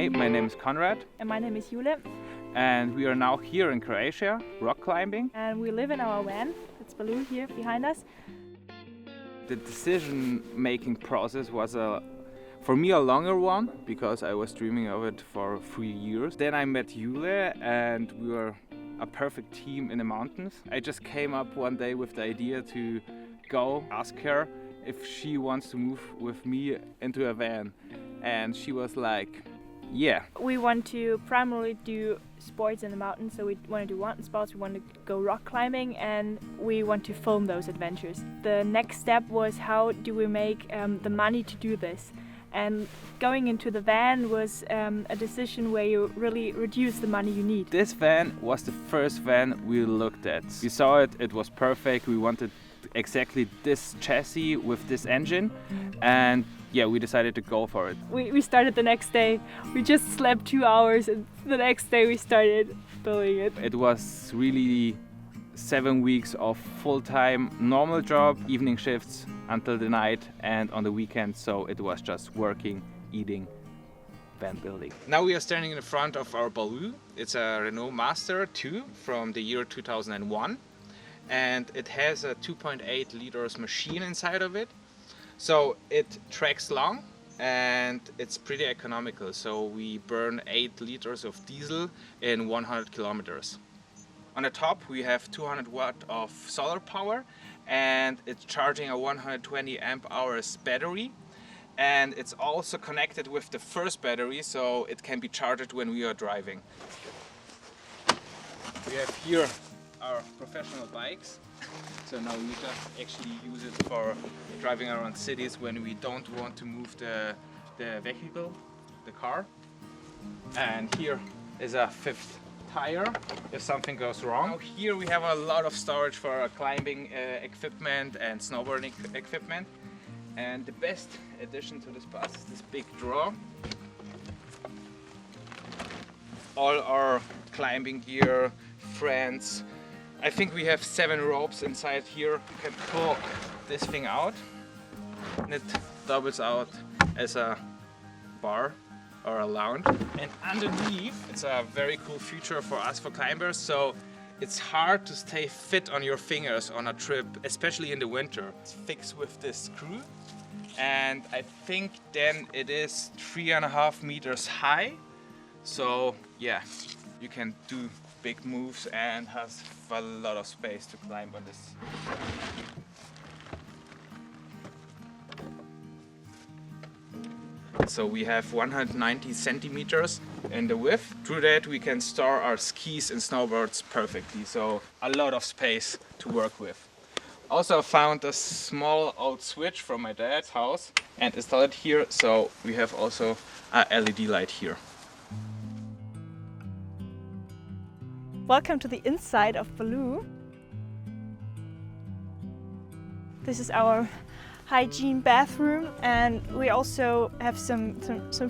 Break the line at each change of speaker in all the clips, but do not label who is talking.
Hi, my name is Konrad.
And my name is Jule.
And we are now here in Croatia, rock climbing.
And we live in our van. It's Baloo here behind us.
The decision-making process was for me a longer one, because I was dreaming of it for 3 years. Then I met Jule and we were a perfect team in the mountains. I just came up one day with the idea to go ask her if she wants to move with me into a van. And she was like, yeah.
We want to primarily do sports in the mountains, so we want to do mountain sports, we want to go rock climbing, and we want to film those adventures. The next step was, how do we make the money to do this? And going into the van was a decision where you really reduce the money you need.
This van was the first van we looked at. We saw it, it was perfect. We wanted exactly this chassis with this engine, and yeah, we decided to go for it.
We started the next day. We just slept 2 hours, and the next day we started building it.
It was really 7 weeks of full-time normal job, evening shifts until the night and on the weekends, so it was just working, eating, van building. Now we are standing in the front of our Baloo. It's a Renault Master 2 from the year 2001, and it has a 2.8 liters machine inside of it. So it tracks long and it's pretty economical. So we burn 8 liters of diesel in 100 kilometers. On the top we have 200 watt of solar power, and it's charging a 120 amp hours battery. And it's also connected with the first battery, so it can be charged when we are driving. We have here our professional bikes. So now we just actually use it for driving around cities when we don't want to move the vehicle, the car. And here is a 5th tire if something goes wrong. Now here we have a lot of storage for our climbing equipment and snowboarding equipment. And the best addition to this bus is this big drawer. All our climbing gear, friends. I think we have 7 ropes inside here. You can pull this thing out and it doubles out as a bar or a lounge. And underneath, it's a very cool feature for us, for climbers. So it's hard to stay fit on your fingers on a trip, especially in the winter. It's fixed with this screw. And I think then it is 3.5 meters high. So yeah, you can do big moves and has a lot of space to climb on this. So we have 190 centimeters in the width. Through that we can store our skis and snowboards perfectly, so a lot of space to work with. Also found a small old switch from my dad's house and installed it here, so we have also a LED light here.
Welcome to the inside of Baloo. This is our hygiene bathroom, and we also have some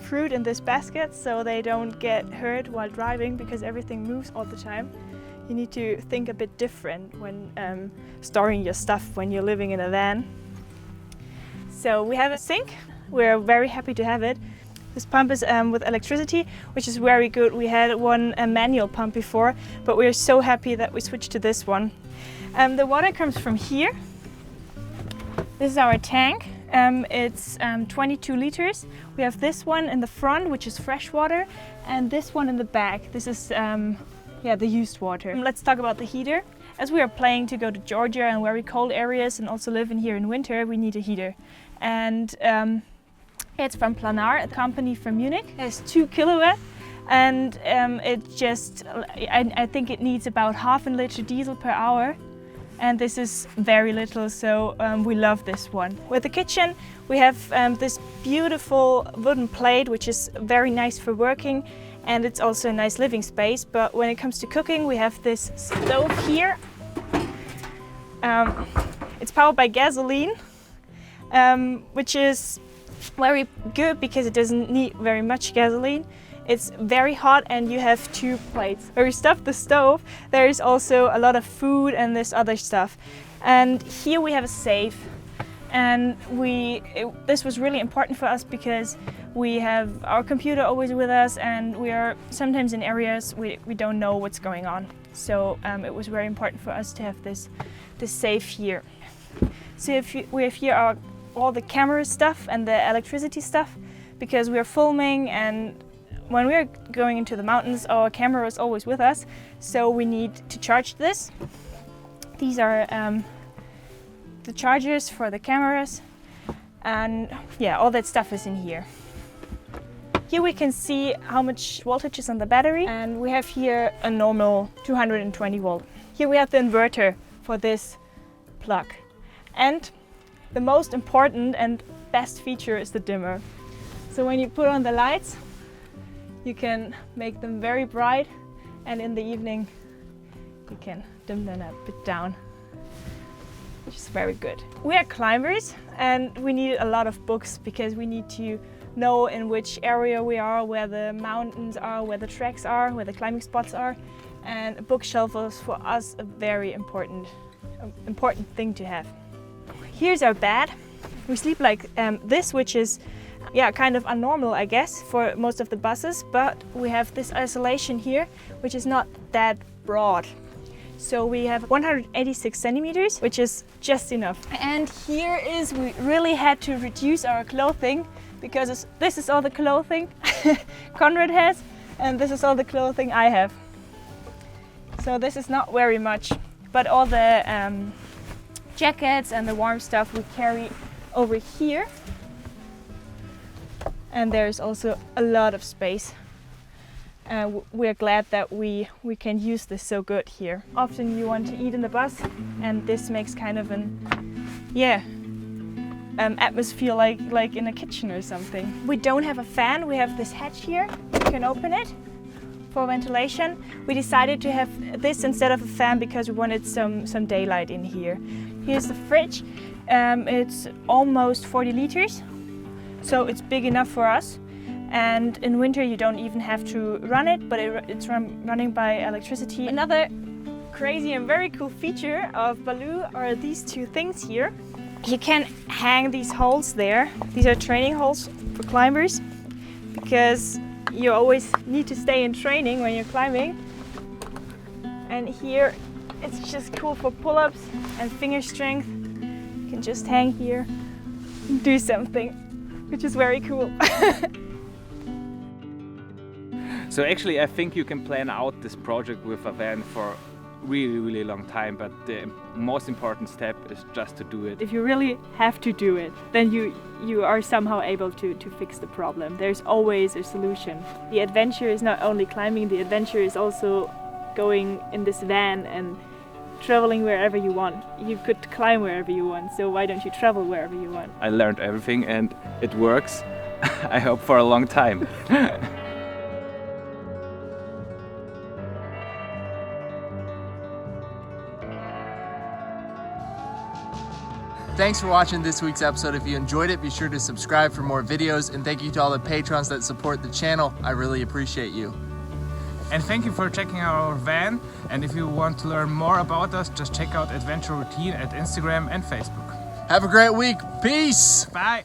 fruit in this basket so they don't get hurt while driving, because everything moves all the time. You need to think a bit different when storing your stuff when you're living in a van. So we have a sink. We're very happy to have it. This pump is with electricity, which is very good. We had one manual pump before, but we're so happy that we switched to this one. The water comes from here. This is our tank. It's 22 liters. We have this one in the front, which is fresh water, and this one in the back. This is the used water. Let's talk about the heater. As we are planning to go to Georgia and very cold areas and also live in here in winter, we need a heater. And it's from Planar, a company from Munich. It has 2 kilowatt, and I think it needs about half a liter diesel per hour. And this is very little, so we love this one. With the kitchen, we have this beautiful wooden plate, which is very nice for working, and it's also a nice living space. But when it comes to cooking, we have this stove here. It's powered by gasoline, which is very good because it doesn't need very much gasoline. It's very hot and you have 2 plates. Where we stuff the stove, there is also a lot of food and this other stuff. And here we have a safe. And this was really important for us because We have our computer always with us, and we are sometimes in areas we don't know what's going on. So it was very important for us to have this safe here. So we have here all the camera stuff and the electricity stuff, because we are filming, and when we are going into the mountains, our camera is always with us, so we need to charge this. These are the chargers for the cameras, and yeah, all that stuff is in here. Here we can see how much voltage is on the battery, and we have here a normal 220 volt. Here we have the inverter for this plug. And the most important and best feature is the dimmer. So when you put on the lights, you can make them very bright, and in the evening you can dim them a bit down, which is very good. We are climbers, and we need a lot of books because we need to know in which area we are, where the mountains are, where the tracks are, where the climbing spots are, and a bookshelf is for us a very important thing to have. Here's our bed. We sleep like this, which is kind of unnormal, I guess, for most of the buses, but we have this isolation here, which is not that broad. So we have 186 centimeters, which is just enough. And here is, we really had to reduce our clothing, because this is all the clothing Conrad has, and this is all the clothing I have. So this is not very much, but all the jackets and the warm stuff we carry over here. And there's also a lot of space. We're glad that we can use this so good here. Often you want to eat in the bus, and this makes kind of atmosphere like in a kitchen or something. We don't have a fan. We have this hatch here. You can open it for ventilation. We decided to have this instead of a fan because we wanted some daylight in here. Here's the fridge. It's almost 40 liters, so it's big enough for us. And in winter you don't even have to run it, but it's running by electricity. Another crazy and very cool feature of Baloo are these two things here. You can hang these holes there. These are training holes for climbers, because you always need to stay in training when you're climbing. And here it's just cool for pull-ups and finger strength. You can just hang here and do something, which is very cool.
So actually I think you can plan out this project with a van for really long time, but the most important step is just to do it.
If you really have to do it, then you are somehow able to fix the problem. There's always a solution. The adventure is not only climbing, the adventure is also going in this van and traveling wherever you want. You could climb wherever you want, so why don't you travel wherever you want?
I learned everything and it works. I hope for a long time.
Thanks for watching this week's episode. If you enjoyed it, be sure to subscribe for more videos, and thank you to all the patrons that support the channel. I really appreciate you.
And thank you for checking out our van. And if you want to learn more about us, just check out Adventure Routine at Instagram and Facebook.
Have a great week. Peace.
Bye.